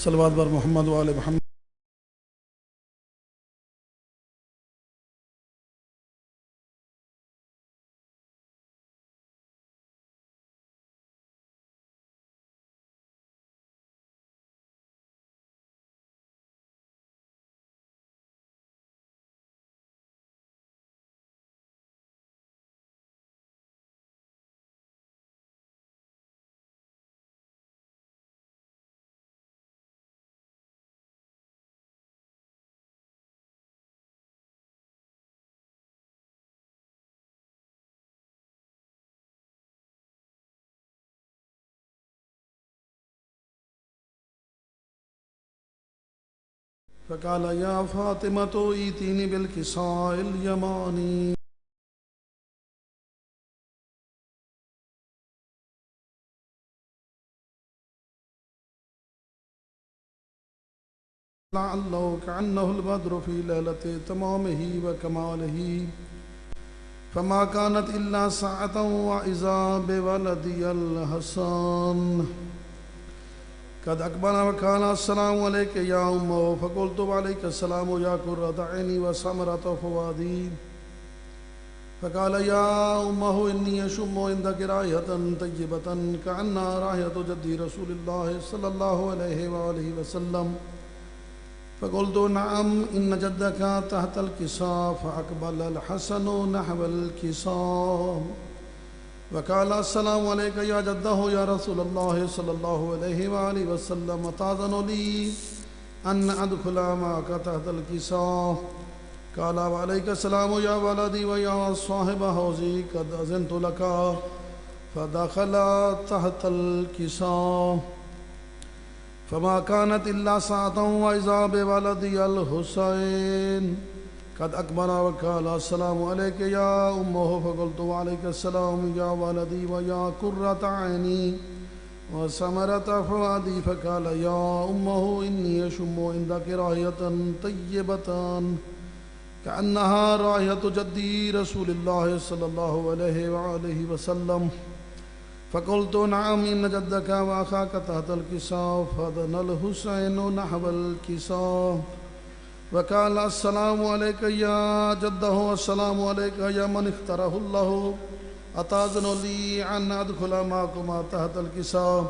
صلوات بر محمد و آل محمد. فقال یا فاطمة ایتینی بالکساء الیمانی. لعله كأنه البدر في ليلة تمامه وكماله فما كانت إلا ساعة وإذا بولدي الحسن قد أقبل وقال السلام عليك يا أمه فقلت وعليك السلام يا قرة عيني وثمرة فؤادي. فقال يا أمه إني أشم عندك رائحة طيبة كأنها رائحة جدي رسول الله صلى الله عليه وآله وسلم. فقلت نعم إن جدك تحت الكساء. فأقبل الحسن نحو الكساء وقال السلام عليك يا جده يا رسول الله صلى الله عليه وآله وسلم تأذن لي أن أدخل معك تحت الكساء. قال وعليك السلام يا ولدي ويا صاحب حوزي قد أذنت لك. فدخل تحت الكساء فما كانت إلا ساعة وإذا بولدي الحسين قد أقبل وقال السلام عليك يا أمه. فقلت وعليك السلام يا ولدي ويا قرة عيني وثمرة فؤادي. فقال يا أمه إني أشم عندك رائحة طيبة كأنها رائحة جدي رسول الله صلى الله عليه وآله وسلم. فقلت نعم إن جدك وأخاك تحت الكساء. فدنا الحسين نحو الكساء وقال السلام عليك يا جده والسلام عليك يا من اختاره الله أتأذن لي أن أدخل معكما تحت الكساء.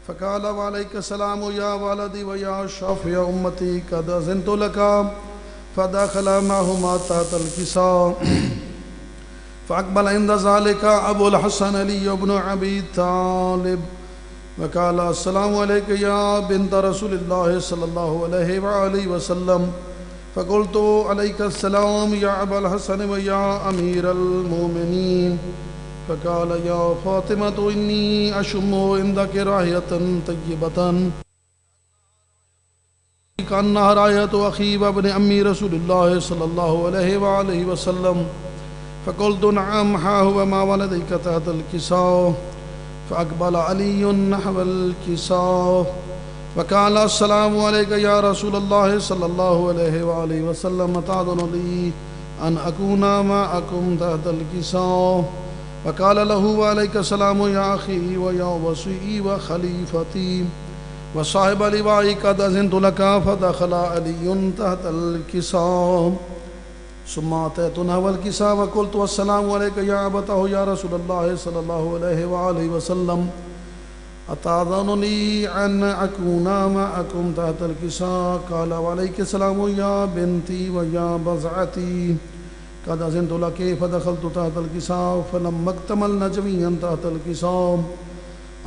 فقال وعليك السلام يا ولدي ويا شافع أمتي قد أذنت لك. فدخل معهما تحت الكساء فأقبل عند ذلك أبو الحسن علي بن أبي طالب وقال السلام عليك يا بنت رسول الله صلى الله عليه وآله وسلم. فقلت عليك السلام يا أبا الحسن ويا أمير المؤمنين. فقال يا فاطمة إني أشم عندك رائحة طيبة كأنها رائحة أخي وابن أمي رسول الله صلى الله عليه وآله وسلم. فقلت نعم ها هو ما ولديك تحت الكساء. فأقبل علي نحو الكساء وقال السلام عليك يا رسول الله صلى الله عليه وآله وسلم تأذن لي أن أكون معكم تحت الكساء. وقال له وعليك السلام يا أخي ويا وصي وخليفتي وصاحب لوائي قد أذنت لك. فدخل علي تحت الكساء ثم أتيتنا والكساء وقلت السلام عليك يا أبته يا رسول الله صلى الله عليه وآله وسلم أتأذن لي أن أكون معكم تحت الكساء. قال وعليك السلام يا بنتي ويا بضعتي قد أذنت لك. فدخلت تحت الكساء فلما اكتملنا جميعا تحت الكساء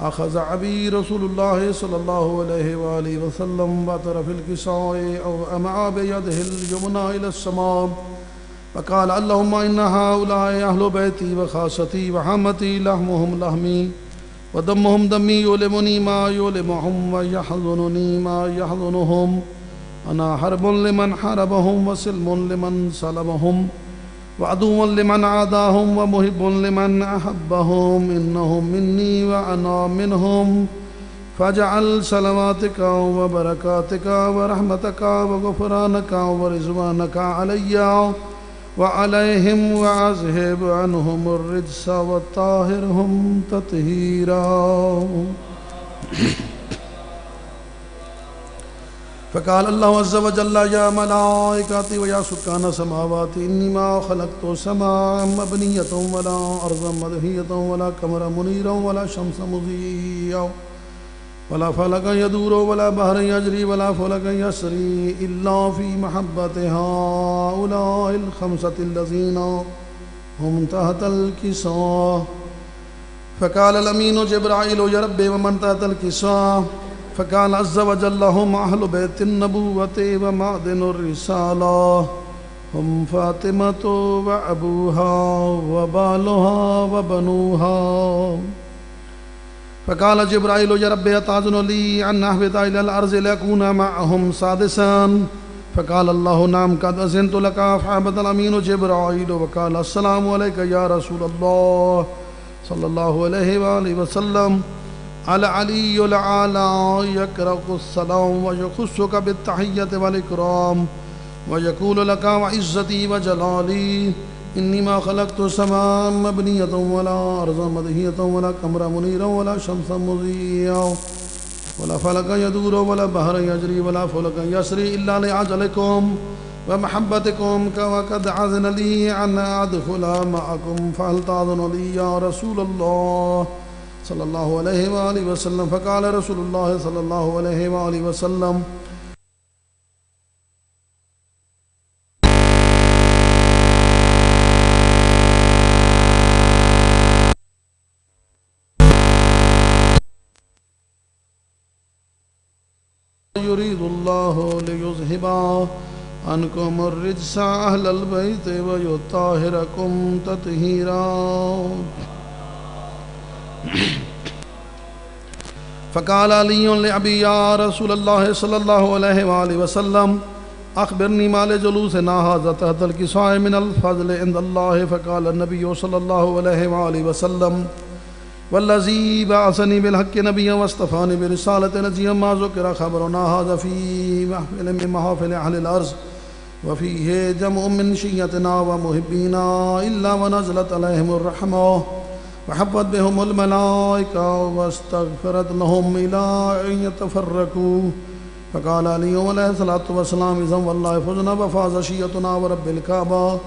أخذ أبي رسول الله صلى الله عليه وآله وسلم بطرف الكساء أو أمع بيده اليمنى إلى السماء وقال اللهم إن هؤلاء أهل بيتي وخاصتي وحمتي لحمهم لحمي ودمهم دمي يؤلمني ما يؤلمهم ويحزنني ما يحزنهم. أنا حرب لمن حاربهم وسلم لمن سلمهم وعدو لمن عاداهم ومحب لمن أحبهم. إنهم مني وأنا منهم. فاجعل سلاماتك وبركاتك ورحمتك وغفرانك ورضوانك علي وعليهم وأذهب عنهم الرجس وطهرهم تطهيرا. فقال الله عز وجل يا ملائكتي ويا سكان السماوات إني ما خلقت سماء مبنية ولا أرضا مدهية ولا قمرا منيرا ولا شمسا مضيئا ولا فلكا يدور ولا بحرا يجري ولا فلكا يسري إلا في محبة هؤلاء الخمسة الذين هم تحت الكساء. فقال الأمين جبرائيل يا ربي ومن تحت الكساء؟ فقال عز وجل هم أهل بيت النبوة ومعدن الرسالة هم فاطمة وأبوها وبالها وبنوها. فقال جبرائيل يا ربي أتأذن لي أن أهبط إلى الأرض لأكون معهم سادسا؟ فقال الله نعم قد أذنت لك. فهبط الأمين جبرائيل وقال السلام عليك يا رسول الله صلى الله عليه وآله وسلم. العلي الأعلى يقرأ السلام ويخصك بالتحية والإكرام ويقول لك وعزتي وجلالي إني ما خلقت سماء مبنية ولا أرضا مدهية ولا قمرا منيرا ولا شمسا مضيئا ولا فلكا يدور ولا بحرا يجري ولا فلكا يسري إلا لأجلكم ومحبتكم وقد أذن لي أن أدخل معكم فهل تأذن لي يا رسول الله صلى الله عليه وآله وسلم. فقال رسول الله صلى الله عليه وآله وسلم يريد الله ليذهب عنكم الرجس أهل البيت ويطهركم تطهيرا. فقال علي لأبي يا رسول الله صلى الله عليه وآله وسلم أخبرني ما لجلوسنا هذا تحت الكساء من الفضل عند الله. فقال النبي صلى الله عليه وآله وسلم والذي بعثني بالحق نبيا واصطفاني برسالة نبيا ما ذكر خبرنا هذا في محفل من محافل أهل الأرض وفيه جمع من شيعتنا ومحبينا إلا ونزلت عليهم الرحمة وحفت بهم الملائكة واستغفرت لهم إلى أن يتفرقوا. فقال علي عليه الصلاة والسلام إذن والله فزنا وفاز شيعتنا ورب الكعبة.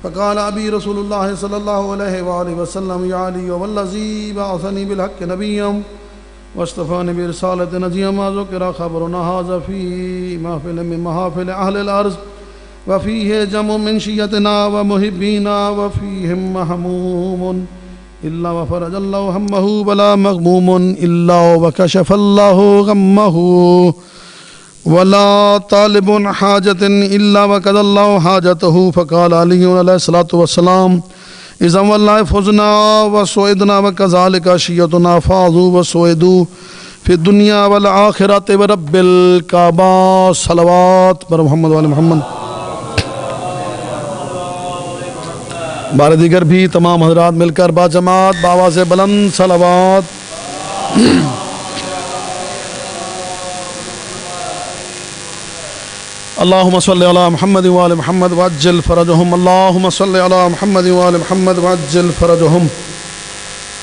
فقال أبي رسول الله صلى الله عليه وآله وسلم يا علي والذي بعثني بالحق نبيا واصطفاني برسالة نبيا ما ذكر خبرنا هذا في محفل من محافل أهل الأرض وفيه جمع من شيعتنا ومحبينا وفيهم محموم إلا وفرج الله همه ولا مغموم إلا وكشف الله غمه ولا طالب حاجة إلا وقضى الله حاجته. فقال علي عليه الصلاة والسلام إذا والله فزنا وسعدنا وكذلك شيعتنا فازوا وسعدوا في الدنيا والآخرة ورب الكعبة. صلوات بر محمد وعلى محمد. بار دیگر بھی تمام حضرات مل کر با جماعت بآواز بلند صلوات. اللهم صل على محمد وآل محمد وعجل فرجهم. اللهم صل على محمد وآل محمد وعجل فرجهم.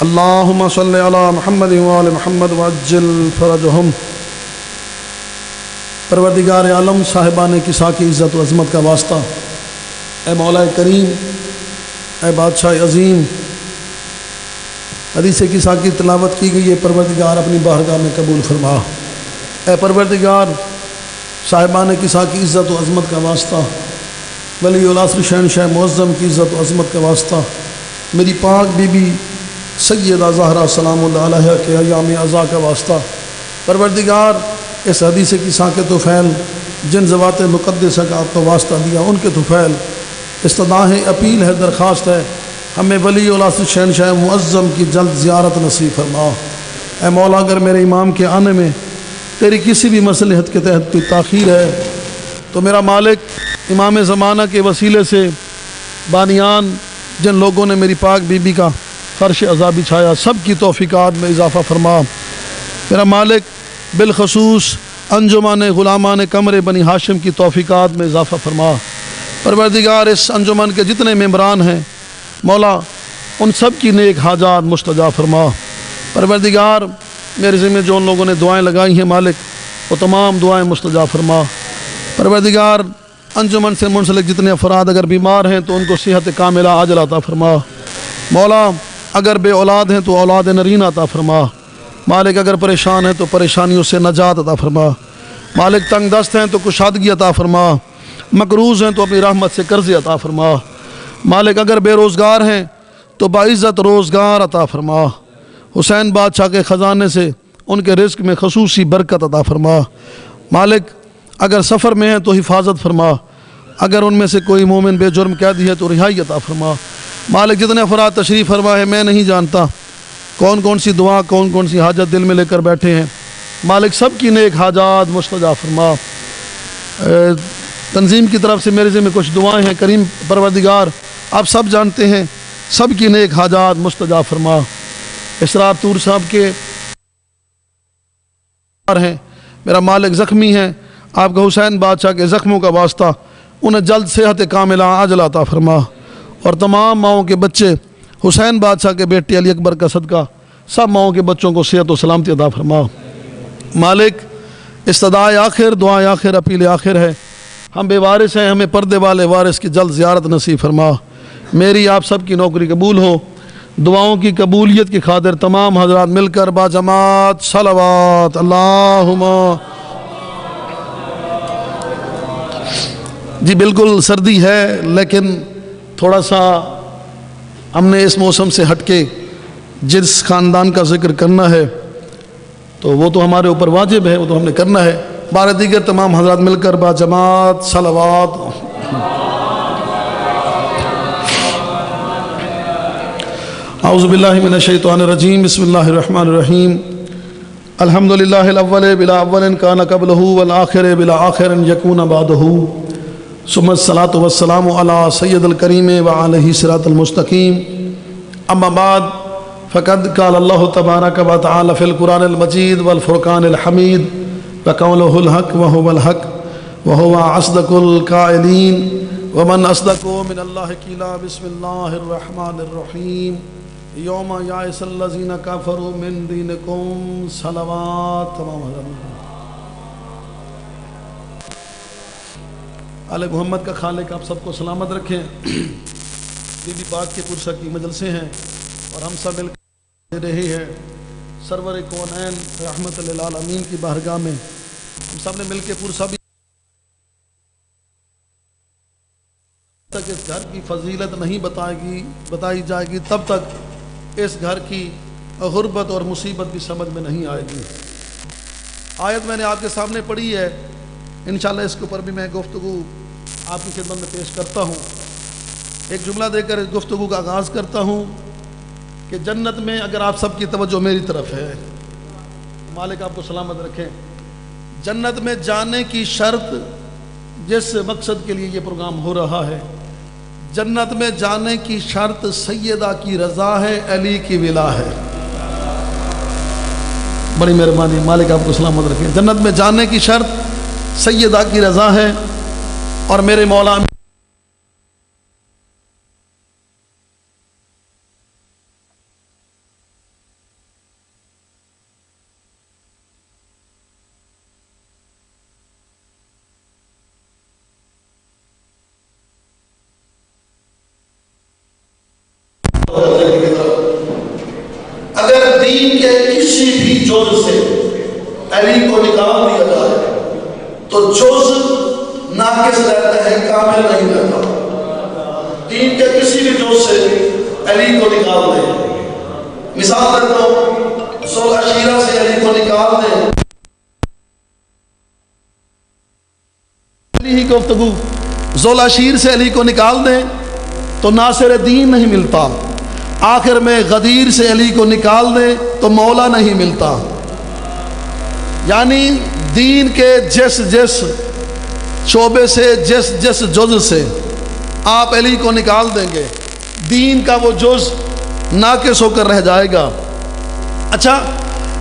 اللهم صل على محمد وآل محمد وعجل فرجهم. پروردگار عالم صاحبان کسا کی عزت و عظمت کا واسطہ، اے مولا کریم، اے بادشاہ عظیم، حدیث کسا کی تلاوت کی گئی ہے، پروردگار اپنی بارگاہ میں قبول فرما. اے پروردگار صاحبان کسا کی عزت و عظمت کا واسطہ، ولی العصر شہنشاہ معظم کی عزت و عظمت کا واسطہ، میری پاک بی بی سیدہ زہرا سلام اللہ علیہا کے ایام عزا کا واسطہ، پروردگار اس حدیث کسا کے طفیل جن ذوات مقدسہ کا آپ کو واسطہ دیا، ان کے طفیل استدعا ہے، اپیل ہے، درخواست ہے، ہمیں ولی العصر شہنشاہ معظم کی جلد زیارت نصیب فرما. اے مولا اگر میرے امام کے آنے میں تیری کسی بھی مصلحت کے تحت کوئی تاخیر ہے تو میرا مالک امام زمانہ کے وسیلے سے بانیان جن لوگوں نے میری پاک بی بی کا فرش عزا بچھایا سب کی توفیقات میں اضافہ فرما. میرا مالک بالخصوص انجمان غلامان قمر بنی ہاشم کی توفیقات میں اضافہ فرما. پروردگار اس انجمن کے جتنے ممبران ہیں مولا ان سب کی نیک حاجات مستجاب فرما. پروردگار میرے ذمہ جو ان لوگوں نے دعائیں لگائی ہیں مالک وہ تمام دعائیں مستجاب فرما۔ پروردگار انجمن سے منسلک جتنے افراد اگر بیمار ہیں تو ان کو صحت کاملہ عاجلہ عطا فرما۔ مولا اگر بے اولاد ہیں تو اولاد نرین عطا فرما۔ مالک اگر پریشان ہیں تو پریشانیوں سے نجات عطا فرما۔ مالک تنگ دست ہیں تو کشادگی عطا فرما۔ مقروض ہیں تو اپنی رحمت سے قرض عطا فرما۔ مالک اگر بے روزگار ہیں تو باعزت روزگار عطا فرما۔ حسین بادشاہ کے خزانے سے ان کے رزق میں خصوصی برکت عطا فرما۔ مالک اگر سفر میں ہیں تو حفاظت فرما۔ اگر ان میں سے کوئی مومن بے جرم قیدی ہے تو رہائی عطا فرما۔ مالک جتنے افراد تشریف فرما ہے میں نہیں جانتا کون کون سی دعا کون کون سی حاجت دل میں لے کر بیٹھے ہیں، مالک سب کی نیک حاجات مستجاب فرما۔ تنظیم کی طرف سے میرے ذمہ کچھ دعائیں ہیں، کریم پروردگار آپ سب جانتے ہیں، سب کی نیک حاجات مستجاب فرما۔ اسرار طور صاحب کے ہیں، میرا مالک زخمی ہے، آپ کا حسین بادشاہ کے زخموں کا واسطہ انہیں جلد صحت کاملہ عاجلہ عطا فرما، اور تمام ماؤں کے بچے حسین بادشاہ کے بیٹے علی اکبر کا صدقہ سب ماؤں کے بچوں کو صحت و سلامتی عطا فرما۔ مالک استدعائے آخر دعائے آخر اپیل آخر ہے، ہم بے وارث ہیں، ہمیں پردے والے وارث کی جلد زیارت نصیب فرما۔ میری آپ سب کی نوکری قبول ہو۔ دعاؤں کی قبولیت کی خاطر تمام حضرات مل کر با جماعت صلوات اللہم۔ جی بالکل سردی ہے لیکن تھوڑا سا ہم نے اس موسم سے ہٹ کے جس خاندان کا ذکر کرنا ہے تو وہ تو ہمارے اوپر واجب ہے، وہ تو ہم نے کرنا ہے۔ بار دیگر تمام حضرات مل کر با جماعت صلوات۔ اعوذ باللہ من الشیطان الرجیم، بسم اللہ الرحمن الرحیم۔ الحمدللہ الاول بلا اول کان قبلہ والآخر بلا آخر یکون بعدہ، ثم الصلاۃ والسلام علی سید الکریم وعلیہ صراط المستقیم۔ اما بعد فقد قال اللہ تبارک و تعالی فی القرآن المجید والفرقان الحمید وقولہ الحق وہو الحق وہو اصدق القائلین ومن اصدق من اللہ قیلا۔ بسم اللہ الرحمن الرحیم۔ یوم یائس الذین کفروا من دینکم صلوات۔ تمام آل محمد کا خالق آپ سب کو سلامت رکھیں۔ بی بی پاک کے پرسہ کی مجلسیں ہیں اور ہم سب مل کر دے رہے ہیں سرور کونین رحمت للعالمین کی بارگاہ میں۔ ہم سب نے مل کے پرسہ بھی تک اس گھر کی فضیلت نہیں بتائی جائے گی تب تک اس گھر کی غربت اور مصیبت بھی سمجھ میں نہیں آئے گی۔ آیت میں نے آپ کے سامنے پڑھی ہے، انشاءاللہ اس کے اوپر بھی میں گفتگو آپ کی خدمت میں پیش کرتا ہوں۔ ایک جملہ دے کر اس گفتگو کا آغاز کرتا ہوں کہ جنت میں اگر آپ سب کی توجہ میری طرف ہے، مالک آپ کو سلامت رکھیں، جنت میں جانے کی شرط جس مقصد کے لیے یہ پروگرام ہو رہا ہے، جنت میں جانے کی شرط سیدہ کی رضا ہے، علی کی ولا ہے۔ بڑی مہربانی، مالک آپ کو سلامت رکھیں۔ جنت میں جانے کی شرط سیدہ کی رضا ہے اور میرے مولا اگر دین کے کسی بھی جز سے علی کو نکال دیا جائے تو جز ناقص رہتا ہے، کامل نہیں رہتا۔ دین کے کسی بھی جز سے علی کو نکال دیں، مثال رکھ دو، ذوالعشیرہ سے علی کو نکال دیں، علی ہی گفتگو، ذوالعشیر سے علی کو نکال دیں تو ناصر دین نہیں ملتا، آخر میں غدیر سے علی کو نکال دیں تو مولا نہیں ملتا۔ یعنی دین کے جس جس شعبے سے جس جس جز سے آپ علی کو نکال دیں گے، دین کا وہ جز ناقص ہو کر رہ جائے گا۔ اچھا،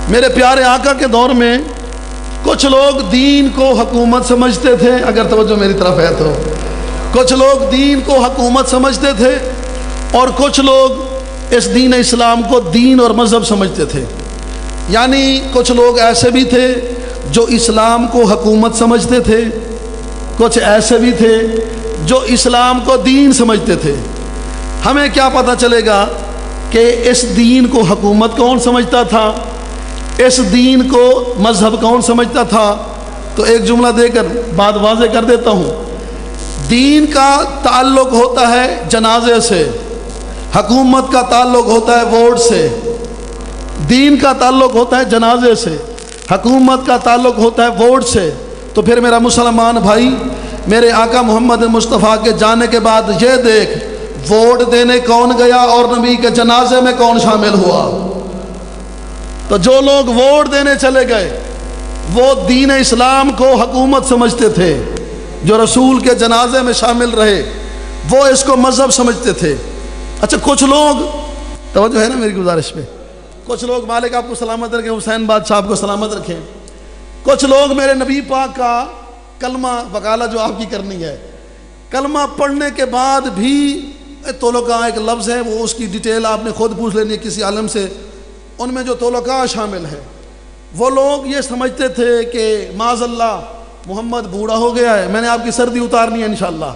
میرے پیارے آقا کے دور میں کچھ لوگ دین کو حکومت سمجھتے تھے، اگر توجہ میری طرف ہے تو کچھ لوگ دین کو حکومت سمجھتے تھے اور کچھ لوگ اس دین اسلام کو دین اور مذہب سمجھتے تھے۔ یعنی کچھ لوگ ایسے بھی تھے جو اسلام کو حکومت سمجھتے تھے، کچھ ایسے بھی تھے جو اسلام کو دین سمجھتے تھے۔ ہمیں کیا پتہ چلے گا کہ اس دین کو حکومت کون سمجھتا تھا، اس دین کو مذہب کون سمجھتا تھا؟ تو ایک جملہ دے کر بات واضح کر دیتا ہوں۔ دین کا تعلق ہوتا ہے جنازے سے، حکومت کا تعلق ہوتا ہے ووٹ سے۔ دین کا تعلق ہوتا ہے جنازے سے، حکومت کا تعلق ہوتا ہے ووٹ سے۔ تو پھر میرا مسلمان بھائی، میرے آقا محمد مصطفیٰ کے جانے کے بعد یہ دیکھ، ووٹ دینے کون گیا اور نبی کے جنازے میں کون شامل ہوا؟ تو جو لوگ ووٹ دینے چلے گئے وہ دین اسلام کو حکومت سمجھتے تھے، جو رسول کے جنازے میں شامل رہے وہ اس کو مذہب سمجھتے تھے۔ اچھا کچھ لوگ، توجہ ہے نا میری گزارش پہ، کچھ لوگ، مالک آپ کو سلامت رکھیں، حسین بادشاہ آپ کو سلامت رکھیں، کچھ لوگ میرے نبی پاک کا کلمہ وکالت جو آپ کی کرنی ہے، کلمہ پڑھنے کے بعد بھی تولقاء ایک لفظ ہے، وہ اس کی ڈیٹیل آپ نے خود پوچھ لینی ہے کسی عالم سے، ان میں جو تولقاء شامل ہے وہ لوگ یہ سمجھتے تھے کہ معاذ اللہ محمد بوڑھا ہو گیا ہے۔ میں نے آپ کی سردی اتارنی ہے انشاءاللہ۔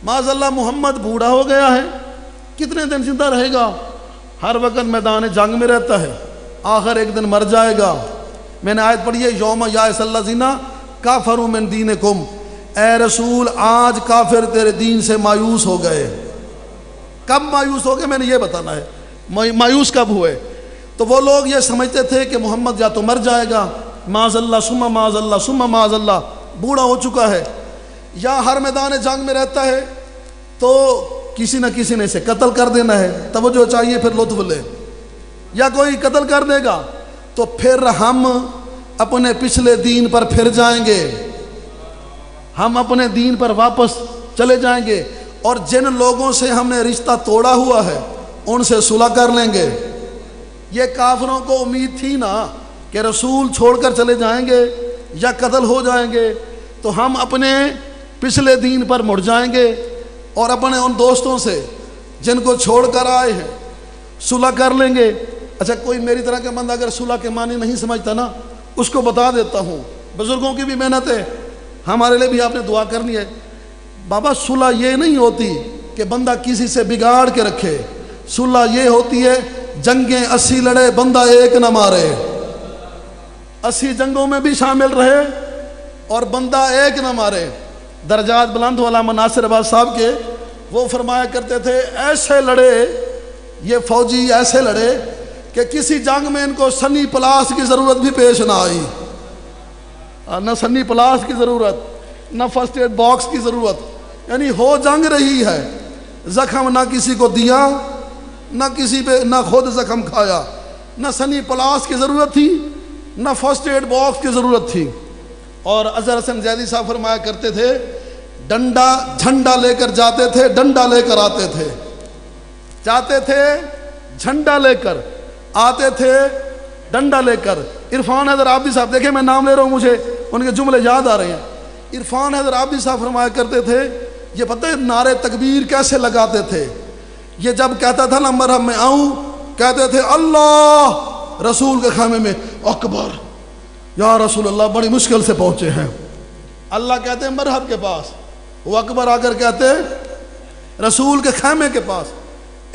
معاذ اللہ محمد بوڑھا ہو گیا ہے، کتنے دن زندہ رہے گا؟ ہر وقت میدان جنگ میں رہتا ہے، آخر ایک دن مر جائے گا۔ میں نے آیت پڑھی ہے، یوم یائس الذین کافروا من دینکم، اے رسول آج کافر تیرے دین سے مایوس ہو گئے۔ کب مایوس ہو گئے میں نے یہ بتانا ہے، مایوس کب ہوئے؟ تو وہ لوگ یہ سمجھتے تھے کہ محمد یا تو مر جائے گا، معاذ اللہ ثم معاذ اللہ ثم معاذ اللہ، بوڑھا ہو چکا ہے، یا ہر میدان جنگ میں رہتا ہے تو کسی نہ کسی نے اسے قتل کر دینا ہے، توجہ چاہیے پھر لطف لے، یا کوئی قتل کر دے گا تو پھر ہم اپنے پچھلے دین پر پھر جائیں گے، ہم اپنے دین پر واپس چلے جائیں گے، اور جن لوگوں سے ہم نے رشتہ توڑا ہوا ہے ان سے صلح کر لیں گے۔ یہ کافروں کو امید تھی نا کہ رسول چھوڑ کر چلے جائیں گے یا قتل ہو جائیں گے، تو ہم اپنے پچھلے دین پر مڑ جائیں گے اور اپنے ان دوستوں سے جن کو چھوڑ کر آئے ہیں صلح کر لیں گے۔ اچھا کوئی میری طرح کا بندہ اگر صلح کے معنی نہیں سمجھتا نا، اس کو بتا دیتا ہوں، بزرگوں کی بھی محنت ہے، ہمارے لیے بھی آپ نے دعا کرنی ہے۔ بابا صلح یہ نہیں ہوتی کہ بندہ کسی سے بگاڑ کے رکھے، صلح یہ ہوتی ہے جنگیں 80 لڑے بندہ ایک نہ مارے، 80 جنگوں میں بھی شامل رہے اور بندہ ایک نہ مارے۔ درجات بلند ہو علامہ ناصر آباد صاحب کے، وہ فرمایا کرتے تھے ایسے لڑے یہ فوجی، ایسے لڑے کہ کسی جنگ میں ان کو سنی پلاس کی ضرورت بھی پیش نہ آئی، نہ سنی پلاس کی ضرورت، نہ فرسٹ ایڈ باکس کی ضرورت، یعنی ہو جنگ رہی ہے، زخم نہ کسی کو دیا، نہ کسی پہ، نہ خود زخم کھایا، نہ سنی پلاس کی ضرورت تھی، نہ فرسٹ ایڈ باکس کی ضرورت تھی۔ اور اظہر حسن زیدی صاحب فرمایا کرتے تھے ڈنڈا جھنڈا لے کر جاتے تھے، ڈنڈا لے کر آتے تھے، جاتے تھے جھنڈا لے کر، آتے تھے ڈنڈا لے کر۔ عرفان حیدر عابدی صاحب، دیکھیں میں نام لے رہا ہوں، مجھے ان کے جملے یاد آ رہے ہیں۔ عرفان حیدر عابدی صاحب فرمایا کرتے تھے، یہ پتہ ہے نعرے تکبیر کیسے لگاتے تھے؟ یہ جب کہتا تھا نا مرحب میں آؤں، کہتے تھے اللہ، رسول کے خیمے میں اکبر، یا رسول اللہ بڑی مشکل سے پہنچے ہیں، اللہ کہتے ہیں مرحب کے پاس، وہ اکبر آ کر کہتے رسول کے خیمے کے پاس۔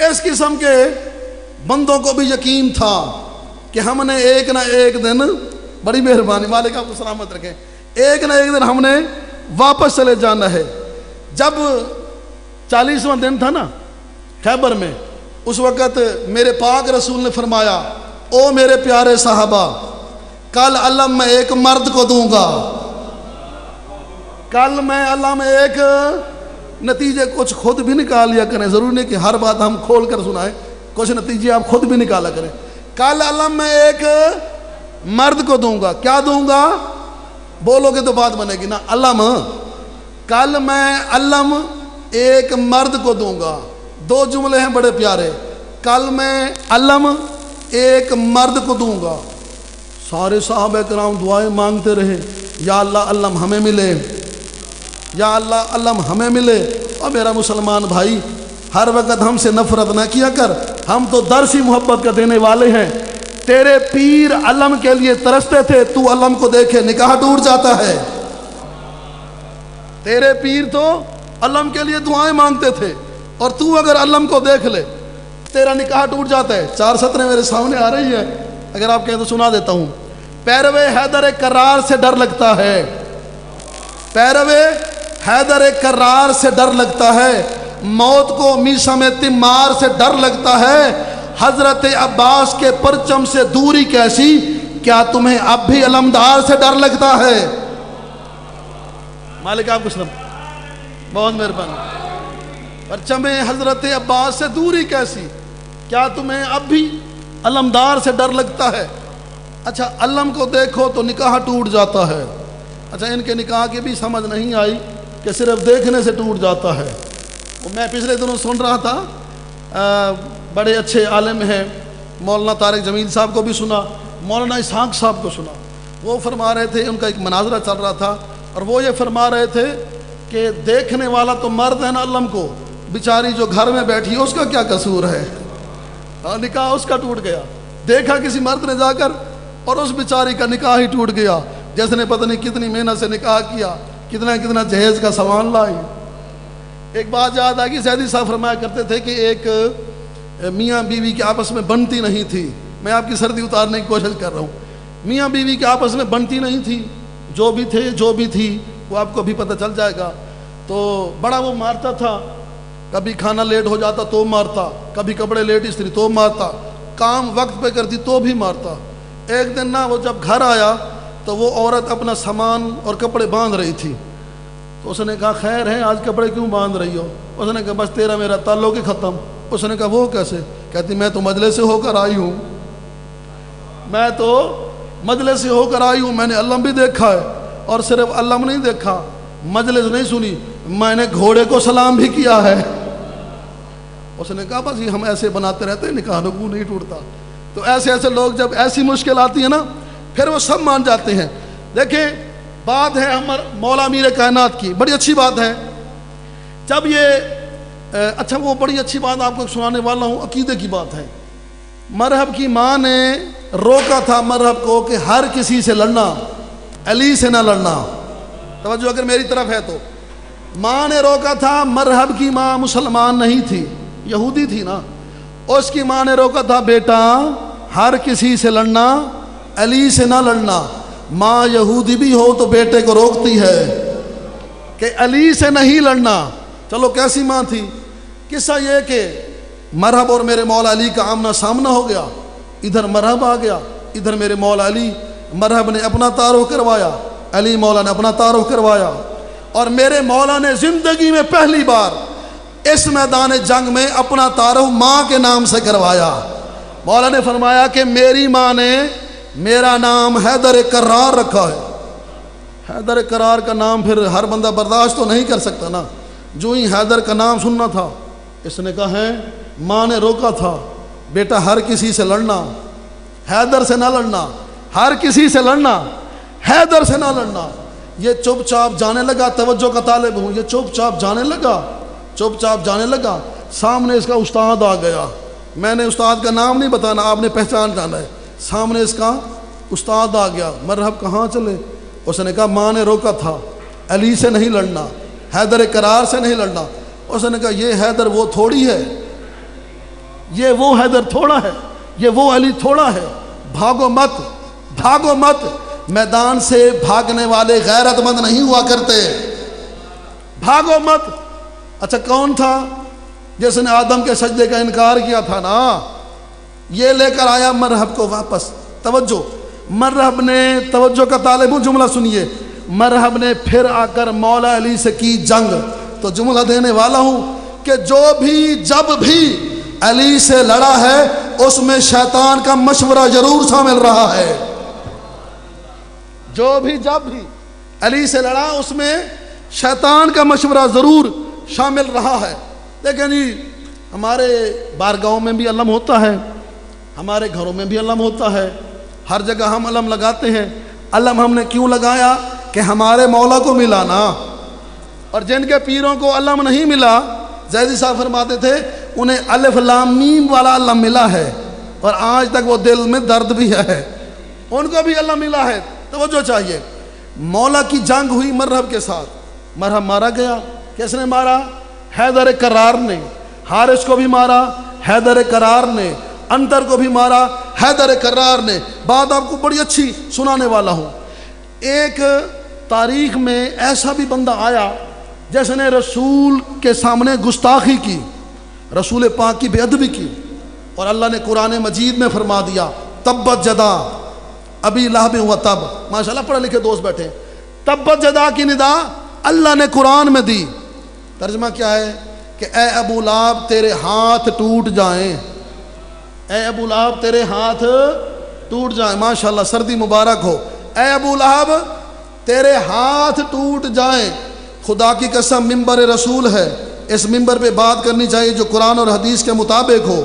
اس قسم کے بندوں کو بھی یقین تھا کہ ہم نے ایک نہ ایک دن، بڑی مہربانی مالک آپ کو سلامت رکھیں، ایک نہ ایک دن ہم نے واپس چلے جانا ہے۔ جب 40واں دن تھا نا خیبر میں، اس وقت میرے پاک رسول نے فرمایا، او میرے پیارے صحابہ، کل علم میں ایک مرد کو دوں گا، کل میں اللہ میں ایک نتیجے، کچھ خود بھی نکال لیا کریں، ضروری نہیں کہ ہر بات ہم کھول کر سنائیں، کچھ نتیجے آپ خود بھی نکالا کریں۔ کل علم میں ایک مرد کو دوں گا، کیا دوں گا؟ بولو گے تو بات بنے گی نا، علم، کل میں علم ایک مرد کو دوں گا۔ دو جملے ہیں بڑے پیارے، کل میں علم ایک مرد کو دوں گا۔ سارے صحابہ کرام دعائیں مانگتے رہے، یا اللہ علم ہمیں ملے، یا اللہ علم ہمیں ملے۔ اور میرا مسلمان بھائی، ہر وقت ہم سے نفرت نہ کیا کر، ہم تو درسی محبت کا دینے والے ہیں، تیرے پیر علم کے لیے ترستے تھے، تو علم کو دیکھے نکاح ٹوٹ جاتا ہے۔ تیرے پیر تو علم کے لیے دعائیں مانگتے تھے، اور تو اگر علم کو دیکھ لے تیرا نکاح ٹوٹ جاتا ہے۔ 4 سطریں میرے سامنے آ رہی ہے، اگر آپ کہیں تو سنا دیتا ہوں۔ پیروے حیدر کرار سے ڈر لگتا ہے، پیروے حیدر کرار سے ڈر لگتا ہے، موت کو میسم تمار سے ڈر لگتا ہے، حضرت عباس کے پرچم سے دوری کیسی، کیا تمہیں اب بھی علمدار سے ڈر لگتا ہے؟ مالک آپ کو سلام، بہت مہربانی۔ پرچم حضرت عباس سے دوری کیسی، کیا تمہیں اب بھی علمدار سے ڈر لگتا ہے؟ اچھا، علم کو دیکھو تو نکاح ٹوٹ جاتا ہے۔ اچھا، ان کے نکاح کی بھی سمجھ نہیں آئی کہ صرف دیکھنے سے ٹوٹ جاتا ہے۔ میں پچھلے دنوں سن رہا تھا، بڑے اچھے عالم ہیں، مولانا طارق جمیل صاحب کو بھی سنا، مولانا اسحاق صاحب کو سنا۔ وہ فرما رہے تھے، ان کا ایک مناظرہ چل رہا تھا، اور وہ یہ فرما رہے تھے کہ دیکھنے والا تو مرد ہے نا علم کو، بیچاری جو گھر میں بیٹھی ہے اس کا کیا قصور ہے؟ نکاح اس کا ٹوٹ گیا، دیکھا کسی مرد نے جا کر اور اس بیچاری کا نکاح ہی ٹوٹ گیا، جس نے پتہ نہیں کتنی محنت سے نکاح کیا، کتنا جہیز کا سامان لائی۔ ایک بات یاد آ گئی، زیدی صاحب فرمایا کرتے تھے کہ ایک میاں بیوی کے آپس میں بنتی نہیں تھی۔ میں آپ کی سردی اتارنے کی کوشش کر رہا ہوں۔ میاں بیوی کے آپس میں بنتی نہیں تھی، جو بھی تھی وہ آپ کو بھی پتہ چل جائے گا۔ تو بڑا وہ مارتا تھا، کبھی کھانا لیٹ ہو جاتا تو مارتا، کبھی کپڑے لیٹ استری تو مارتا، کام وقت پہ کرتی تو بھی مارتا۔ ایک دن وہ جب گھر آیا تو وہ عورت اپنا سامان اور کپڑے باندھ رہی تھی، تو اس نے کہا خیر ہے، آج کپڑے کیوں باندھ رہی ہو؟ اس نے کہا بس تیرا میرا تعلق ہی ختم۔ اس نے کہا وہ کیسے؟ کہتی میں تو مجلس سے ہو کر آئی ہوں، میں تو مجلس سے ہو کر آئی ہوں، میں نے علم بھی دیکھا ہے، اور صرف علم نہیں دیکھا، مجلس نہیں سنی، میں نے گھوڑے کو سلام بھی کیا ہے۔ اس نے کہا بس یہ ہم ایسے بناتے رہتے ہیں، نکاح رکوع نہیں ٹوٹتا۔ تو ایسے لوگ جب ایسی مشکل آتی ہے نا، پھر وہ سب مان جاتے ہیں۔ دیکھیں، بات ہے ہمارے مولا امیر کائنات کی، بڑی اچھی بات ہے۔ جب یہ اچھا، وہ بڑی اچھی بات آپ کو سنانے والا ہوں، عقیدے کی بات ہے۔ مرحب کی ماں نے روکا تھا مرحب کو کہ ہر کسی سے لڑنا، علی سے نہ لڑنا۔ توجہ اگر میری طرف ہے تو، ماں نے روکا تھا، مرحب کی ماں مسلمان نہیں تھی، یہودی تھی نا، اس کی ماں نے روکا تھا بیٹا ہر کسی سے لڑنا، علی سے نہ لڑنا۔ ماں یہودی بھی ہو تو بیٹے کو روکتی ہے کہ علی سے نہیں لڑنا۔ چلو کیسی ماں تھی؟ قصہ یہ کہ مرحب اور میرے مولا علی کا آمنا سامنا ہو گیا، ادھر مرحب آ گیا، ادھر میرے مولا علی۔ مرحب نے اپنا تعارف کروایا، علی مولا نے اپنا تعارف کروایا، اور میرے مولا نے زندگی میں پہلی بار اس میدان جنگ میں اپنا تعارف ماں کے نام سے کروایا۔ مولا نے فرمایا کہ میری ماں نے میرا نام حیدر کرار رکھا ہے۔ حیدر کرار کا نام پھر ہر بندہ برداشت تو نہیں کر سکتا نا، جو ہی حیدر کا نام سننا تھا اس نے کہا ہے، ماں نے روکا تھا بیٹا ہر کسی سے لڑنا، حیدر سے نہ لڑنا، ہر کسی سے لڑنا، حیدر سے نہ لڑنا۔ یہ چپ چاپ جانے لگا، توجہ کا طالب ہوں، یہ چپ چاپ جانے لگا، سامنے اس کا استاد آ گیا۔ میں نے استاد کا نام نہیں بتانا، آپ نے پہچان جانا ہے۔ سامنے اس کا استاد آ گیا، مرحب کہاں چلے؟ اس نے کہا ماں نے روکا تھا، علی سے نہیں لڑنا، حیدر کرار سے نہیں لڑنا۔ اس نے کہا یہ حیدر وہ تھوڑی ہے، یہ وہ حیدر تھوڑا ہے، یہ وہ علی تھوڑا ہے، بھاگو مت۔ میدان سے بھاگنے والے غیرت مند نہیں ہوا کرتے، بھاگو مت۔ اچھا، کون تھا جس نے آدم کے سجدے کا انکار کیا تھا نا؟ یہ لے کر آیا مرحب کو واپس۔ توجہ، مرحب نے، توجہ کا طالب ہوں، جملہ سنیے، مرحب نے پھر آ کر مولا علی سے کی جنگ۔ تو جملہ دینے والا ہوں کہ جو بھی جب بھی علی سے لڑا ہے اس میں شیطان کا مشورہ ضرور شامل رہا ہے۔ جو بھی جب بھی علی سے لڑا اس میں شیطان کا مشورہ ضرور شامل رہا ہے۔ دیکھیں جی، ہمارے بارگاہوں میں بھی علم ہوتا ہے، ہمارے گھروں میں بھی علم ہوتا ہے، ہر جگہ ہم علم لگاتے ہیں۔ علم ہم نے کیوں لگایا؟ کہ ہمارے مولا کو ملا نا، اور جن کے پیروں کو علم نہیں ملا، زیدی صاحب فرماتے تھے انہیں الف لام میم والا علم ملا ہے، اور آج تک وہ دل میں درد بھی ہے، ان کو بھی اللہ ملا ہے۔ توجہ چاہیے، مولا کی جنگ ہوئی مرہب کے ساتھ، مرہب مارا گیا، کس نے مارا؟ حیدر کرار نے۔ حارث کو بھی مارا حیدر کرار نے، انتر کو بھی مارا حیدر کرار نے۔ بات آپ کو بڑی اچھی سنانے والا ہوں۔ ایک تاریخ میں ایسا بھی بندہ آیا جس نے رسول کے سامنے گستاخی کی، رسول پاک کی بے ادبی کی، اور اللہ نے قرآن مجید میں فرما دیا تبت جدا ابی لہب و تب۔ ماشاءاللہ پڑھے لکھے دوست بیٹھے، تبت جدا کی ندا اللہ نے قرآن میں دی۔ ترجمہ کیا ہے کہ اے ابو لہب تیرے ہاتھ ٹوٹ جائیں، اے ابو لہب تیرے ہاتھ ٹوٹ جائیں۔ ماشاءاللہ سردی مبارک ہو۔ اے ابو لہب تیرے ہاتھ ٹوٹ جائیں۔ خدا کی قسم ممبر رسول ہے، اس ممبر پہ بات کرنی چاہیے جو قرآن اور حدیث کے مطابق ہو،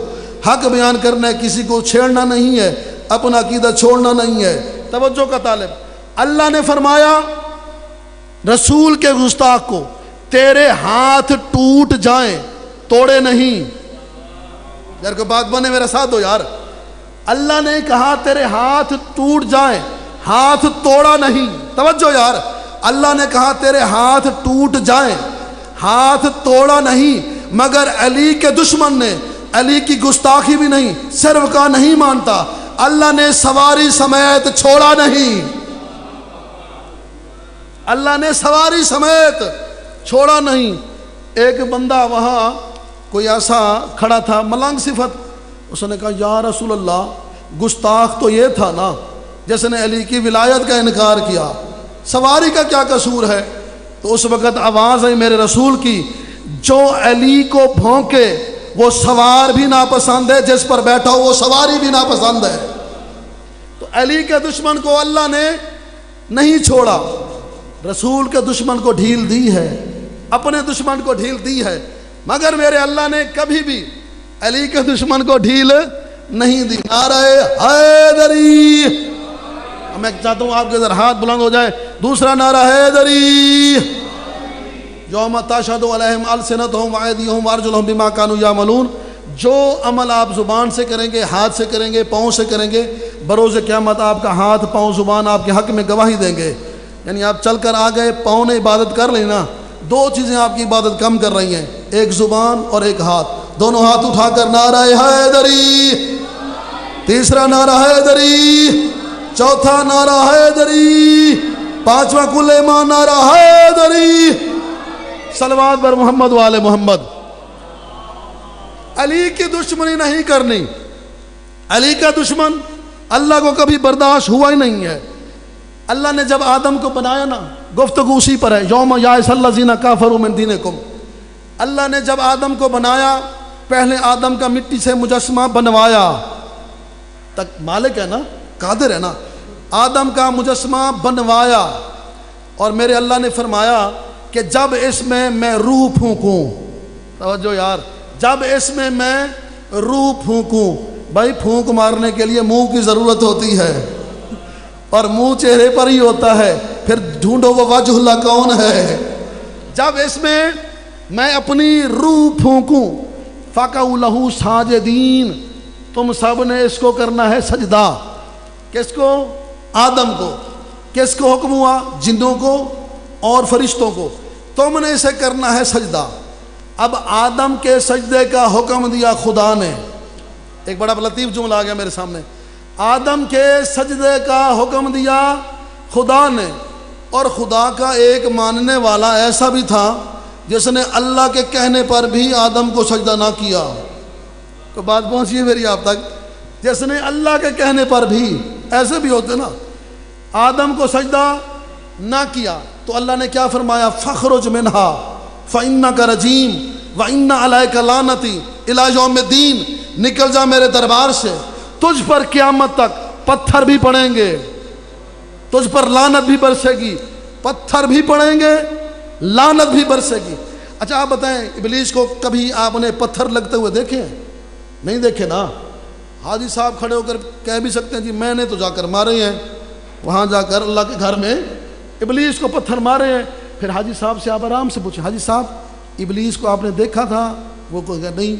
حق بیان کرنا ہے، کسی کو چھیڑنا نہیں ہے، اپنا عقیدہ چھوڑنا نہیں ہے۔ توجہ کا طالب، اللہ نے فرمایا رسول کے گستاخ کو تیرے ہاتھ ٹوٹ جائیں، توڑے نہیں۔ یار کوئی بات بنے میرا ساتھ دو یار۔ اللہ نے کہا تیرے ہاتھ ٹوٹ جائیں، ہاتھ توڑا نہیں۔ توجہ یار، اللہ نے کہا تیرے ہاتھ ٹوٹ جائیں، ہاتھ توڑا نہیں، مگر علی کے دشمن نے علی کی گستاخی بھی نہیں، صرف کا نہیں مانتا، اللہ نے سواری سمیت چھوڑا نہیں، اللہ نے سواری سمیت چھوڑا نہیں۔ ایک بندہ وہاں کوئی ایسا کھڑا تھا ملنگ صفت، اس نے کہا یا رسول اللہ گستاخ تو یہ تھا نا جس نے علی کی ولایت کا انکار کیا، سواری کا کیا قصور ہے؟ تو اس وقت آواز آئی میرے رسول کی، جو علی کو بھونکے وہ سوار بھی ناپسند ہے، جس پر بیٹھا ہو وہ سواری بھی ناپسند ہے۔ تو علی کے دشمن کو اللہ نے نہیں چھوڑا، رسول کے دشمن کو ڈھیل دی ہے، اپنے دشمن کو ڈھیل دی ہے، مگر میرے اللہ نے کبھی بھی علی کے دشمن کو ڈھیل نہیں دی۔ نعرہ حیدری، میں چاہتا ہوں آپ کے ذرا ہاتھ بلند ہو جائے۔ دوسرا نعرہ حیدری، یوم تشہد علیہم السنتہم وایدیہم وارجلہم بما کانوا یعملون۔ جو عمل آپ زبان سے کریں گے، ہاتھ سے کریں گے، پاؤں سے کریں گے، بروز قیامت آپ کا ہاتھ، پاؤں، زبان آپ کے حق میں گواہی دیں گے۔ یعنی آپ چل کر آ گئے، پاؤں نے عبادت کر لینا، دو چیزیں آپ کی عبادت کم کر رہی ہیں، ایک زبان اور ایک ہاتھ۔ دونوں ہاتھ اٹھا کر نعرہ حیدری، تیسرا نعرہ حیدری، چوتھا نعرہ حیدری، پانچواں کل ایمان نعرہ حیدری، صلوات بر محمد و آل محمد۔ علی کی دشمنی نہیں کرنی، علی کا دشمن اللہ کو کبھی برداشت ہوا ہی نہیں ہے۔ اللہ نے جب آدم کو بنایا نا، گفتگو اسی پر ہے، یوم یائس الذین کفروا من دینکم۔ اللہ نے جب آدم کو بنایا، پہلے آدم کا مٹی سے مجسمہ بنوایا، تک مالک ہے نا، قادر ہے نا، آدم کا مجسمہ بنوایا، اور میرے اللہ نے فرمایا کہ جب اس میں روح پھونکوں، توجہ یار، جب اس میں روح پھونکوں، بھائی پھونک مارنے کے لیے منہ کی ضرورت ہوتی ہے، اور منہ چہرے پر ہی ہوتا ہے، پھر ڈھونڈو وہ وجہ اللہ کون ہے۔ جب اس میں اپنی روح پھونکوں، فَقَعُوا لَهُ سَاجِدِينَ، تم سب نے اس کو کرنا ہے سجدہ۔ کس کو؟ آدم کو۔ کس کو حکم ہوا؟ جنوں کو اور فرشتوں کو، تم نے اسے کرنا ہے سجدہ۔ اب آدم کے سجدے کا حکم دیا خدا نے، ایک بڑا لطیف جملہ آ گیا میرے سامنے، آدم کے سجدے کا حکم دیا خدا نے، اور خدا کا ایک ماننے والا ایسا بھی تھا جس نے اللہ کے کہنے پر بھی آدم کو سجدہ نہ کیا۔ تو بات پہنچی ہے میری آپ تک، جس نے اللہ کے کہنے پر بھی، ایسے بھی ہوتے نا، آدم کو سجدہ نہ کیا، تو اللہ نے کیا فرمایا؟ فخرج منہا فإنک رجیم وإن علیک لعنتی الی یوم الدین، نکل جا میرے دربار سے، تجھ پر قیامت تک پتھر بھی پڑیں گے، تجھ پر لعنت بھی برسے گی، پتھر بھی پڑیں گے، لعنت بھی برسے گی۔ اچھا آپ بتائیں، ابلیس کو کبھی آپ نے پتھر لگتے ہوئے دیکھے ہیں؟ نہیں دیکھے نا۔ حاجی صاحب کھڑے ہو کر کہہ بھی سکتے ہیں جی میں نے تو جا کر مارے ہیں، وہاں جا کر اللہ کے گھر میں ابلیس کو پتھر مارے ہیں۔ پھر حاجی صاحب سے آپ آرام سے پوچھیں، حاجی صاحب ابلیس کو آپ نے دیکھا تھا؟ وہ کہے گا نہیں۔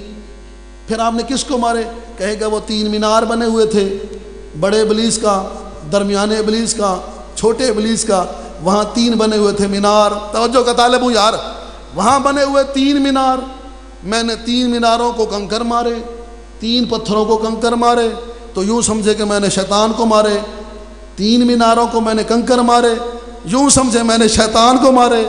پھر آپ نے کس کو مارے؟ کہے گا وہ 3 مینار بنے ہوئے تھے، بڑے ابلیس کا، درمیانے ابلیس کا، چھوٹے ابلیس کا، وہاں 3 بنے ہوئے تھے مینار۔ توجہ کا طالب ہوں یار، وہاں بنے ہوئے 3 مینار، میں نے 3 میناروں کو کنکر مارے، 3 پتھروں کو کنکر مارے، تو یوں سمجھے کہ میں نے شیطان کو مارے۔ 3 میناروں کو میں نے کنکر مارے، یوں سمجھے میں نے شیطان کو مارے۔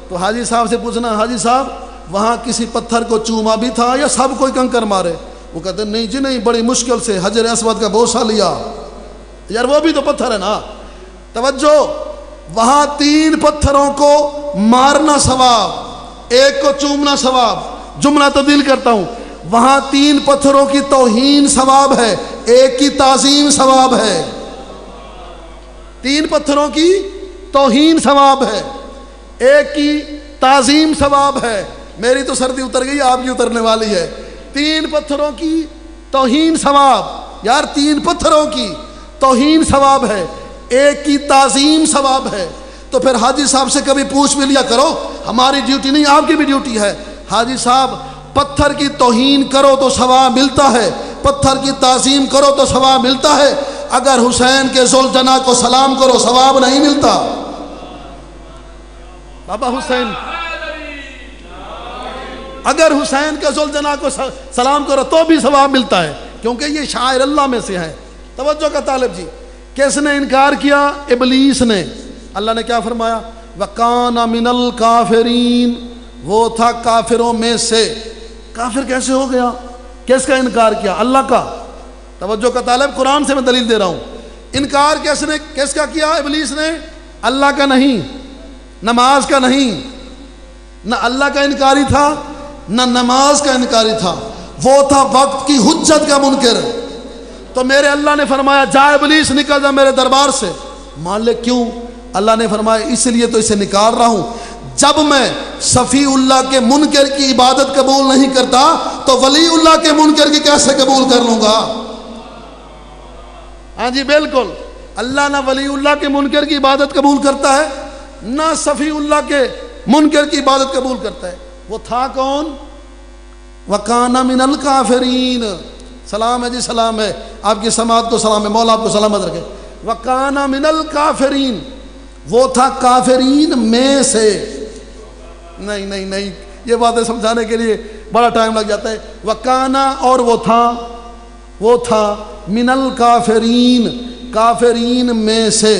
تو حاجی صاحب سے پوچھنا، حاجی صاحب وہاں کسی پتھر کو چوما بھی تھا یا سب کوئی کنکر مارے؟ وہ کہتے ہیں نہیں جی نہیں، بڑی مشکل سے حجر اسود کا بوسہ لیا۔ یار وہ بھی تو پتھر ہے نا۔ توجہ، وہاں 3 پتھروں کو مارنا ثواب، ایک کو چومنا ثواب۔ جملہ تبدیل کرتا ہوں، وہاں 3 پتھروں کی توہین ثواب ہے، ایک کی تعظیم ثواب ہے۔ 3 پتھروں کی توہین ثواب ہے، ایک کی تعظیم ثواب ہے۔ میری تو سردی اتر گئی، آپ کی اترنے والی ہے۔ 3 پتھروں کی توہین ثواب، یار 3 پتھروں کی توہین ثواب ہے، ایک کی تعظیم ثواب ہے۔ تو پھر حاجی صاحب سے کبھی پوچھ بھی لیا کرو، ہماری ڈیوٹی نہیں آپ کی بھی ڈیوٹی ہے۔ حاجی صاحب پتھر کی توہین کرو تو ثواب ملتا ہے، پتھر کی تعظیم کرو تو ثواب ملتا ہے، اگر حسین کے ذوالجناح کو سلام کرو ثواب نہیں ملتا۔ بابا حسین، اگر حسین کے ذوالجناح کو سلام کرو تو بھی ثواب ملتا ہے، کیونکہ یہ شاعر اللہ میں سے ہیں۔ توجہ کا طالب جی، کس نے انکار کیا؟ ابلیس نے۔ اللہ نے کیا فرمایا؟ وَقَانَ مِنَ الْكَافِرِينَ، وہ تھا کافروں میں سے۔ کافر کیسے ہو گیا؟ کس کا انکار کیا؟ اللہ کا۔ توجہ کا طالب، قرآن سے میں دلیل دے رہا ہوں۔ انکار کس کا کیا؟ ابلیس نے۔ اللہ کا نہیں، نماز کا نہیں، نہ اللہ کا انکاری تھا نہ نماز کا انکاری تھا، وہ تھا وقت کی حجت کا منکر۔ تو میرے اللہ نے فرمایا جا ابلیس نکل جا میرے دربار سے۔ مان لے کیوں؟ اللہ نے فرمایا اس لیے تو اسے نکال رہا ہوں، جب میں صفی اللہ کے منکر کی عبادت قبول نہیں کرتا تو ولی اللہ کے منکر کی کیسے قبول کر لوں گا؟ ہاں جی بالکل، اللہ نہ ولی اللہ کے منکر کی عبادت قبول کرتا ہے نہ صفی اللہ کے منکر کی عبادت قبول کرتا ہے۔ وہ تھا کون؟ وَقَانَ مِنَ الْكَافِرِينَ۔ سلام ہے جی، سلام ہے، آپ کی سماعت کو سلام ہے، مولا آپ کو سلامت رکھے۔ وَقَانَ مِنَ الْكَافِرِينَ، وہ تھا کافرین میں سے۔ نہیں، یہ باتیں سمجھانے کے لیے بڑا ٹائم لگ جاتا ہے۔ وَقَانَ، اور وہ تھا من الکافرین، کافرین میں سے۔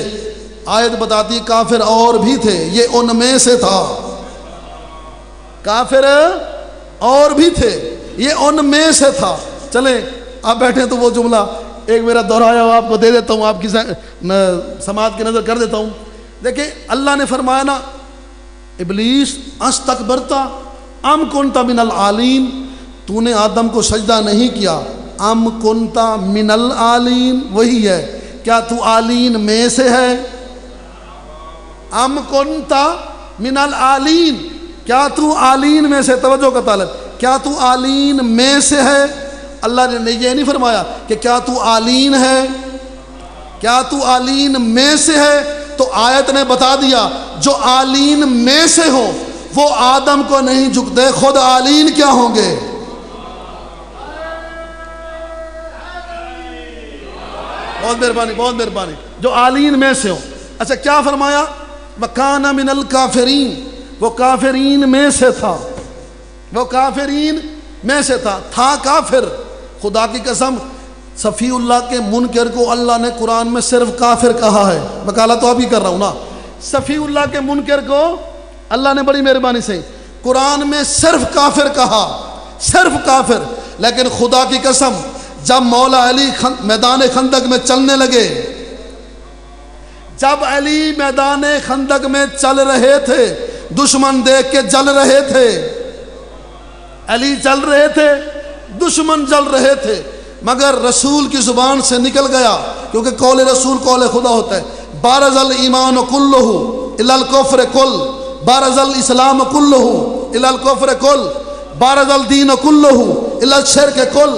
آیت بتاتی کافر اور بھی تھے، یہ ان میں سے تھا۔ کافر اور بھی تھے، یہ ان میں سے تھا۔ چلیں آپ بیٹھے تو وہ جملہ ایک میرا دہرایا ہوا آپ کو دے دیتا ہوں، آپ کی سماعت کی نظر کر دیتا ہوں۔ دیکھیں اللہ نے فرمایا نا، ابلیس استکبرتا ام کنت من العالین، تو نے آدم کو سجدہ نہیں کیا، ام کنت من العالین وہی ہے، کیا تو عالین میں سے ہے؟ ام کنت من العالین، کیا تو عالین میں سے؟ توجہ کا طالب، کیا تو عالین میں سے ہے؟ اللہ نے یہ نہیں فرمایا کہ کیا تو عالین ہے، کیا تو عالین میں سے ہے؟ تو آیت نے بتا دیا جو عالین میں سے ہو وہ آدم کو نہیں جھکتے، خود عالین کیا ہوں گے؟ بہت مہربانی، بہت مہربانی، جو عالین میں سے ہو۔ اچھا کیا فرمایا؟ وَكَانَ مِنَ الْكَافِرِينَ، وہ کافرین میں سے تھا، وہ کافرین میں سے تھا کافر۔ خدا کی قسم صفی اللہ کے منکر کو اللہ نے قرآن میں صرف کافر کہا ہے۔ وکالہ تو ابھی کر رہا ہوں نا، صفی اللہ کے منکر کو اللہ نے بڑی مہربانی سے قرآن میں صرف کافر کہا، صرف کافر۔ لیکن خدا کی قسم جب مولا علی میدان خندق میں چلنے لگے، جب علی میدان خندق میں چل رہے تھے، دشمن دیکھ کے جل رہے تھے، علی چل رہے تھے، دشمن جل رہے تھے، مگر رسول کی زبان سے نکل گیا، کیونکہ قول رسول قول خدا ہوتا ہے، بارز الایمان کلہ الی الکفر کل، بارز الاسلام کلہ الی الکفر کل، بارز الدین کلہ الی الشرک کل۔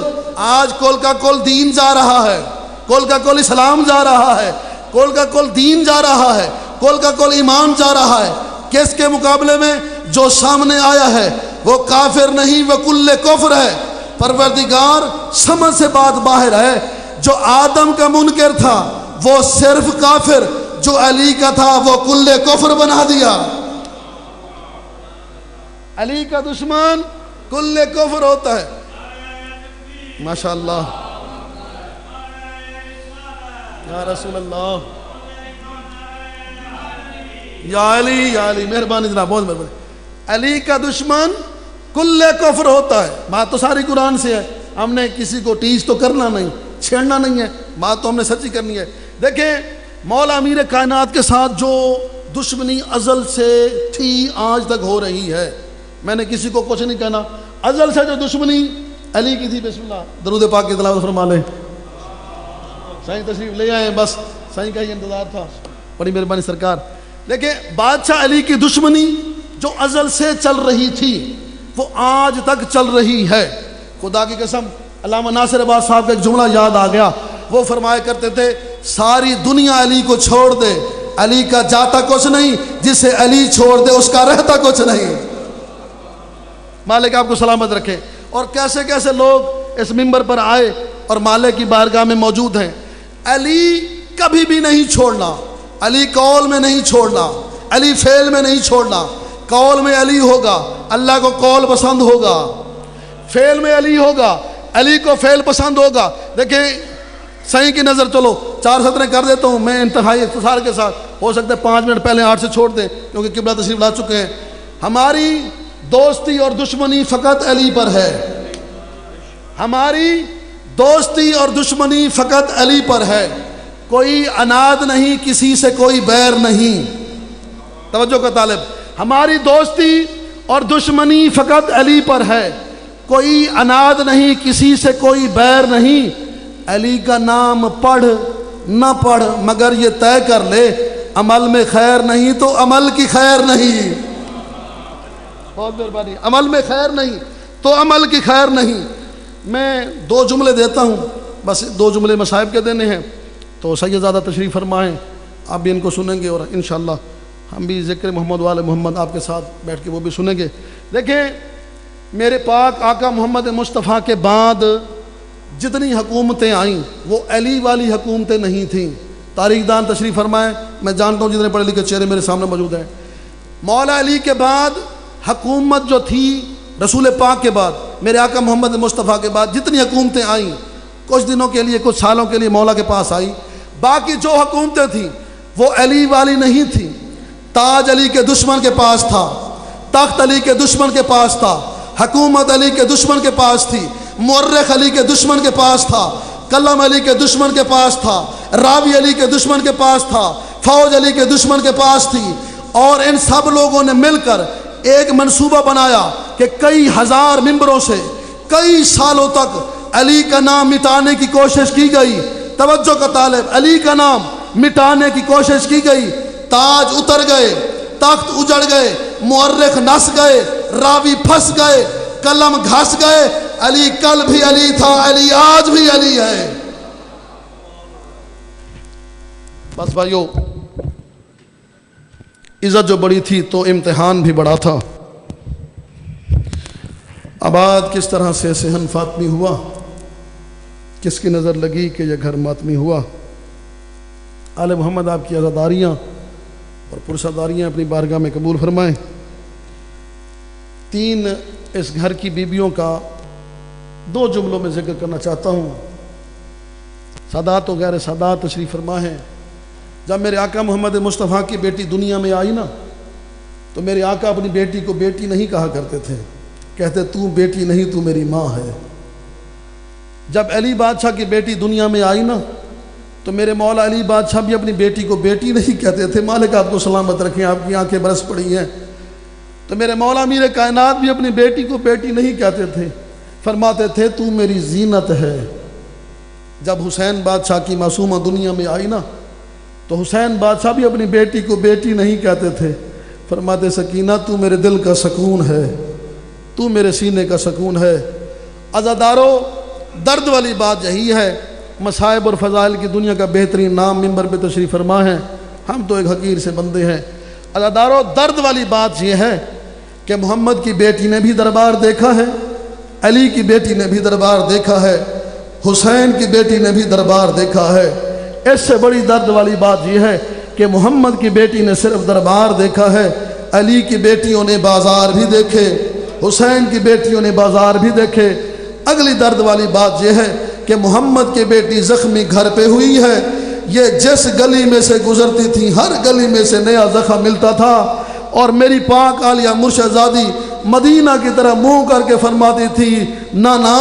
آج کل کا کل دین جا رہا ہے، کل کا کل اسلام جا رہا ہے، کل کا کل دین جا رہا ہے، کل کا کل ایمان جا رہا ہے۔ کس کے مقابلے میں؟ جو سامنے آیا ہے وہ کافر نہیں، وہ کل کفر ہے۔ پروردگار سمجھ سے بات باہر ہے، جو آدم کا منکر تھا وہ صرف کافر، جو علی کا تھا وہ کل کفر بنا دیا۔ علی کا دشمن کل کفر ہوتا ہے۔ ماشاءاللہ یا رسول اللہ، یا علی، یا علی، مہربانی جناب، بہت مہربانی۔ علی کا دشمن کل کفر ہوتا ہے، بات تو ساری قرآن سے ہے، ہم نے کسی کو ٹیچ تو کرنا نہیں، چھیڑنا نہیں ہے، بات تو ہم نے سچی کرنی ہے۔ دیکھیں مولا امیر کائنات کے ساتھ جو دشمنی ازل سے تھی آج تک ہو رہی ہے، میں نے کسی کو کچھ نہیں کہنا، ازل سے جو دشمنی علی کی تھی، بسم اللہ درود پاک کی تلاوت فرما لیں، سائیں تشریف لے آئیں، بس سائیں کا ہی انتظار تھا، بڑی مہربانی سرکار۔ دیکھیں بادشاہ علی کی دشمنی جو ازل سے چل رہی تھی وہ آج تک چل رہی ہے۔ خدا کی قسم علامہ ناصر عباس صاحب کا ایک جملہ یاد آ گیا، وہ فرمایا کرتے تھے ساری دنیا علی کو چھوڑ دے، علی کا جاتا کچھ نہیں، جسے علی چھوڑ دے اس کا رہتا کچھ نہیں۔ مالک آپ کو سلامت رکھے۔ اور کیسے کیسے لوگ اس منبر پر آئے اور مالک کی بارگاہ میں موجود ہیں۔ علی کبھی بھی نہیں چھوڑنا، علی قول میں نہیں چھوڑنا، علی فعل میں نہیں چھوڑنا۔ قول میں علی ہوگا، اللہ کو قول پسند ہوگا، فعل میں علی ہوگا، علی کو فعل پسند ہوگا۔ دیکھیں صحیح کی نظر، چلو 4 سطریں کر دیتا ہوں میں انتہائی اختصار کے ساتھ، ہو سکتا ہے 5 منٹ پہلے 8 سے چھوڑ دیں کیونکہ قبلہ تشریف لا چکے ہیں۔ ہماری دوستی اور دشمنی فقط علی پر ہے، ہماری دوستی اور دشمنی فقط علی پر ہے، کوئی عناد نہیں، کسی سے کوئی بیر نہیں۔ توجہ کا طالب، ہماری دوستی اور دشمنی فقط علی پر ہے، کوئی عناد نہیں، کسی سے کوئی بیر نہیں۔ علی کا نام پڑھ نہ پڑھ مگر یہ طے کر لے، عمل میں خیر نہیں تو عمل کی خیر نہیں۔ بہت مہربانی، عمل میں خیر نہیں تو عمل کی خیر نہیں۔ میں 2 جملے دیتا ہوں، بس 2 جملے مصائب کے دینے ہیں، تو سیدزادہ تشریف فرمائیں، آپ بھی ان کو سنیں گے اور انشاءاللہ ہم بھی ذکر محمد والے محمد آپ کے ساتھ بیٹھ کے وہ بھی سنیں گے۔ دیکھیں میرے پاک آقا محمد مصطفیٰ کے بعد جتنی حکومتیں آئیں وہ علی والی حکومتیں نہیں تھیں۔ تاریخ دان تشریف فرمائیں، میں جانتا ہوں جتنے پڑھے لکھے چہرے میرے سامنے موجود ہیں۔ مولا علی کے بعد حکومت جو تھی رسول پاک کے بعد، میرے آقا محمد مصطفیٰ کے بعد جتنی حکومتیں آئیں کچھ دنوں کے لیے، کچھ سالوں کے لیے مولا کے پاس آئی، باقی جو حکومتیں تھیں وہ علی والی نہیں تھیں۔ تاج علی کے دشمن کے پاس تھا، تخت علی کے دشمن کے پاس تھا، حکومت علی کے دشمن کے پاس تھی، مورخ علی کے دشمن کے پاس تھا، قلم علی کے دشمن کے پاس تھا، راوی علی کے دشمن کے پاس تھا، فوج علی کے دشمن کے پاس تھی۔ اور ان سب لوگوں نے مل کر ایک منصوبہ بنایا کہ کئی ہزار ممبروں سے کئی سالوں تک علی کا نام مٹانے کی کوشش کی گئی۔ توجہ کا طالب، علی کا نام مٹانے کی کوشش کی گئی، تاج اتر گئے، تخت اجڑ گئے، مورخ نس گئے، راوی پھنس گئے، قلم گھس گئے۔ علی کل بھی علی تھا، علی آج بھی علی ہے۔ بس بھائیو، عزت جو بڑی تھی تو امتحان بھی بڑا تھا۔ آباد کس طرح سے صحن فاطمی ہوا، کس کی نظر لگی کہ یہ گھر ماتمی ہوا۔ آل محمد آپ کی عزاداریاں اور پرساداریاں اپنی بارگاہ میں قبول فرمائیں۔ 3 اس گھر کی بیویوں کا 2 جملوں میں ذکر کرنا چاہتا ہوں۔ سادات و غیر سادات تشریف فرما ہیں۔ جب میرے آقا محمد مصطفیٰ کی بیٹی دنیا میں آئی نا، تو میرے آقا اپنی بیٹی کو بیٹی نہیں کہا کرتے تھے، کہتے تو بیٹی نہیں تو میری ماں ہے۔ جب علی بادشاہ کی بیٹی دنیا میں آئی نا، تو میرے مولا علی بادشاہ بھی اپنی بیٹی کو بیٹی نہیں کہتے تھے۔ مالک آپ کو سلامت رکھیں، آپ کی آنکھیں برس پڑی ہیں۔ تو میرے مولا امیر کائنات بھی اپنی بیٹی کو بیٹی نہیں کہتے تھے، فرماتے تھے تو میری زینت ہے۔ جب حسین بادشاہ کی معصومہ دنیا میں آئی نا، تو حسین بادشاہ بھی اپنی بیٹی کو بیٹی نہیں کہتے تھے، فرماتے سکینہ تو میرے دل کا سکون ہے، تو میرے سینے کا سکون ہے۔ عزادارو، درد والی بات یہی ہے، مصائب اور فضائل کی دنیا کا بہترین نام منبر پہ تشریف فرما ہے، ہم تو ایک حقیر سے بندے ہیں۔ عزادارو، درد والی بات یہ ہے کہ محمد کی بیٹی نے بھی دربار دیکھا ہے، علی کی بیٹی نے بھی دربار دیکھا ہے، حسین کی بیٹی نے بھی دربار دیکھا ہے۔ اس سے بڑی درد والی بات یہ ہے کہ محمد کی بیٹی نے صرف دربار دیکھا ہے، علی کی بیٹیوں نے بازار بھی دیکھے، حسین کی بیٹیوں نے بازار بھی دیکھے۔ اگلی درد والی بات یہ ہے کہ محمد کی بیٹی زخمی گھر پہ ہوئی ہے، یہ جس گلی میں سے گزرتی تھی ہر گلی میں سے نیا زخم ملتا تھا، اور میری پاک عالیہ مرشدزادی مدینہ کی طرح منہ کر کے فرماتی تھی، نا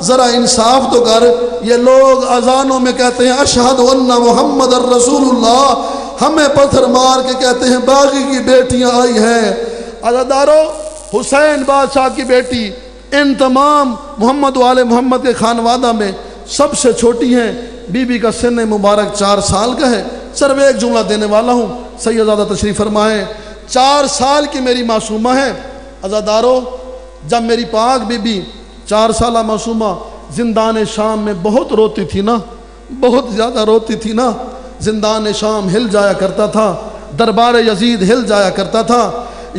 ذرا انصاف تو کر، یہ لوگ اذانوں میں کہتے ہیں اشہد ان محمد الرسول اللہ، ہمیں پتھر مار کے کہتے ہیں باغی کی بیٹیاں آئی ہیں۔ عزادارو، حسین بادشاہ کی بیٹی ان تمام محمد و آل محمد کے خانوادہ میں سب سے چھوٹی ہیں، بی بی کا سن مبارک 4 سال کا ہے۔ صرف ایک جملہ دینے والا ہوں، سیدزادہ تشریف فرمائیں۔ 4 سال کی میری معصومہ ہے۔ عزادارو، جب میری پاک بی بی 4 سالہ معصومہ زندان شام میں بہت روتی تھی نا، بہت زیادہ روتی تھی نا، زندان شام ہل جایا کرتا تھا، دربار یزید ہل جایا کرتا تھا۔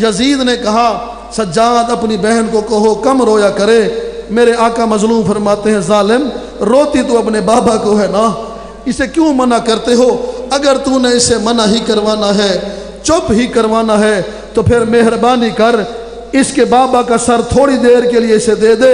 یزید نے کہا سجاد اپنی بہن کو کہو کم رویا کرے۔ میرے آقا مظلوم فرماتے ہیں ظالم، روتی تو اپنے بابا کو ہے نا، اسے کیوں منع کرتے ہو؟ اگر تو نے اسے منع ہی کروانا ہے، چپ ہی کروانا ہے، تو پھر مہربانی کر اس کے بابا کا سر تھوڑی دیر کے لیے اسے دے دے،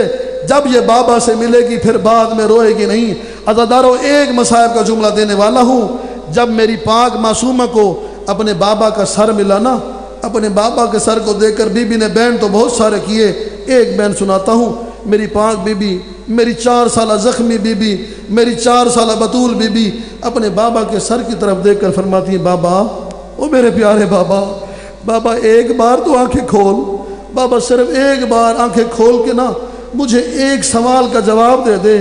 جب یہ بابا سے ملے گی پھر بعد میں روئے گی نہیں۔ عزادارو، ایک مصائب کا جملہ دینے والا ہوں۔ جب میری پاک معصومہ کو اپنے بابا کا سر ملا نا، اپنے بابا کے سر کو دیکھ کر بی بی نے بین تو بہت سارے کیے، ایک بین سناتا ہوں۔ میری پاک بی بی، میری 4 سالہ زخمی بی بی، میری 4 سالہ بطول بی بی اپنے بابا کے سر کی طرف دیکھ کر فرماتی ہیں بابا، او میرے پیارے بابا، بابا ایک بار تو آنکھیں کھول، بابا صرف ایک بار آنکھیں کھول کے نا مجھے ایک سوال کا جواب دے دے۔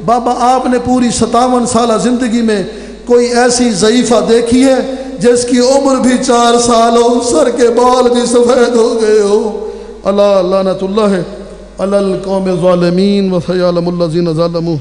بابا، آپ نے پوری 57 سالہ زندگی میں کوئی ایسی ضعیفہ دیکھی ہے جس کی عمر بھی 4 سال ہو، سر کے بال بھی سفید ہو گئے ہو؟ اللہ لعنت اللہ علی القوم الظالمین وسیعلم الذین ظلموا۔